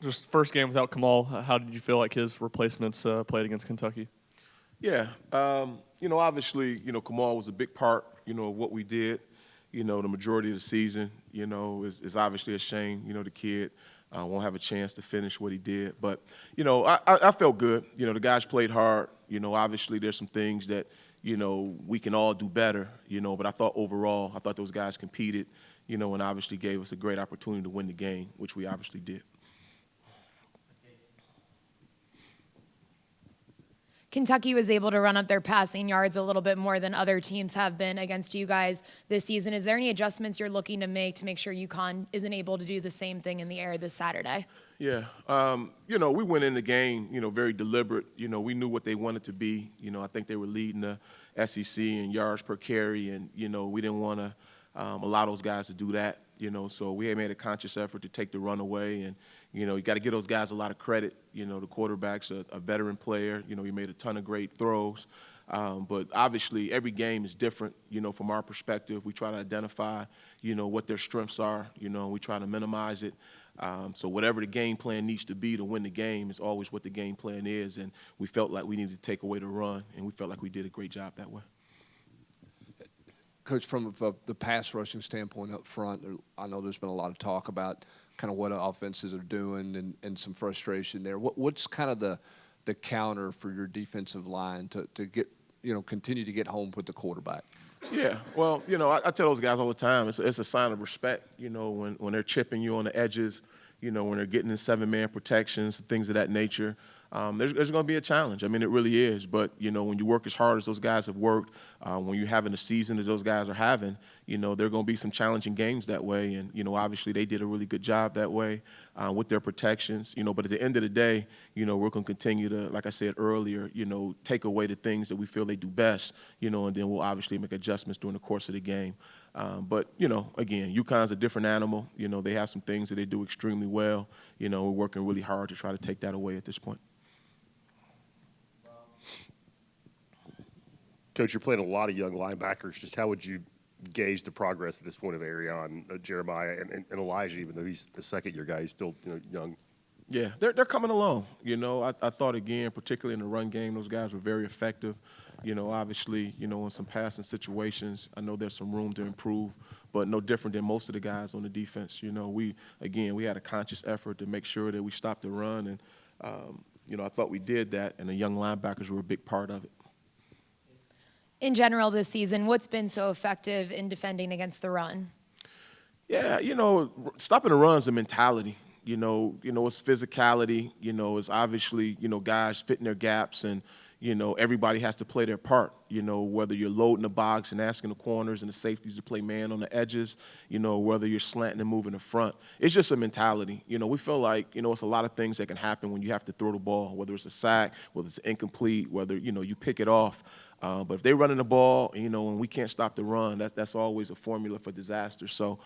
Just first game without Kamal, how did you feel like his replacements played against Kentucky? Yeah, obviously, Kamal was a big part, of what we did, the majority of the season, is obviously a shame, the kid won't have a chance to finish what he did. But, I felt good. The guys played hard. Obviously there's some things that, we can all do better, but I thought overall, I thought those guys competed, and obviously gave us a great opportunity to win the game, which we obviously did. Kentucky was able to run up their passing yards a little bit more than other teams have been against you guys this season. Is there any adjustments you're looking to make sure UConn isn't able to do the same thing in the air this Saturday? Yeah, we went in the game, very deliberate. We knew what they wanted to be. I think they were leading the SEC in yards per carry, and we didn't want to allow those guys to do that. So we had made a conscious effort to take the run away, and you got to give those guys a lot of credit. The quarterback's a veteran player. He made a ton of great throws. But obviously, every game is different, from our perspective. We try to identify, what their strengths are, and we try to minimize it. So whatever the game plan needs to be to win the game is always what the game plan is. And we felt like we needed to take away the run, and we felt like we did a great job that way. Coach, from the pass rushing standpoint up front, I know there's been a lot of talk about kind of what offenses are doing and some frustration there. What's kind of the counter for your defensive line to get, continue to get home with the quarterback? Yeah, well, I tell those guys all the time, it's a sign of respect, when they're chipping you on the edges, when they're getting in seven-man protections, things of that nature. There's going to be a challenge. I mean, it really is. But, when you work as hard as those guys have worked, when you're having a season as those guys are having, there are going to be some challenging games that way. And, obviously they did a really good job that way with their protections. But at the end of the day, we're going to continue to, like I said earlier, take away the things that we feel they do best, and then we'll obviously make adjustments during the course of the game. But, again, UConn's a different animal. They have some things that they do extremely well. We're working really hard to try to take that away at this point. Coach, you're playing a lot of young linebackers. Just how would you gauge the progress at this point of Arion, Jeremiah, and Elijah, even though he's a second-year guy, he's still young? Yeah, they're coming along. I thought, again, particularly in the run game, those guys were very effective. Obviously, in some passing situations, I know there's some room to improve, but no different than most of the guys on the defense. We had a conscious effort to make sure that we stopped the run, and, I thought we did that, and the young linebackers were a big part of it. In general this season, what's been so effective in defending against the run? Yeah, stopping the run is a mentality. It's physicality. It's obviously, guys fitting their gaps, and, everybody has to play their part. Whether you're loading the box and asking the corners and the safeties to play man on the edges, whether you're slanting and moving the front. It's just a mentality. We feel like, it's a lot of things that can happen when you have to throw the ball, whether it's a sack, whether it's incomplete, whether, you pick it off. But if they're running the ball, and we can't stop the run, that's always a formula for disaster. So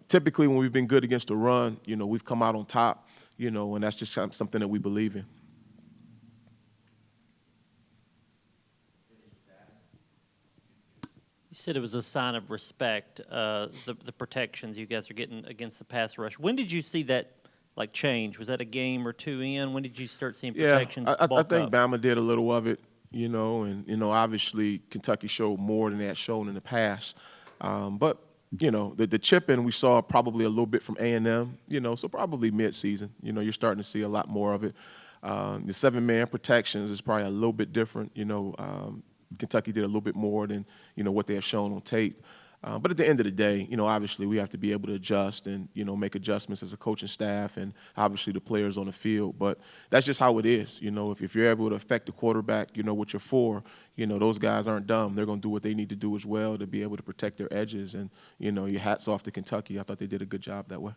typically when we've been good against the run, we've come out on top, and that's just something that we believe in. You said it was a sign of respect, the protections you guys are getting against the pass rush. When did you see that change? Was that a game or two in? When did you start seeing protections I bulk think up? Bama did a little of it, and, obviously Kentucky showed more than they had shown in the past. But, the chipping we saw probably a little bit from A&M, so probably mid-season. You're starting to see a lot more of it. The seven-man protections is probably a little bit different, Kentucky did a little bit more than, what they have shown on tape. But at the end of the day, obviously we have to be able to adjust and, make adjustments as a coaching staff and obviously the players on the field. But that's just how it is. If you're able to affect the quarterback, what you're for, those guys aren't dumb. They're going to do what they need to do as well to be able to protect their edges. And, your hats off to Kentucky. I thought they did a good job that way.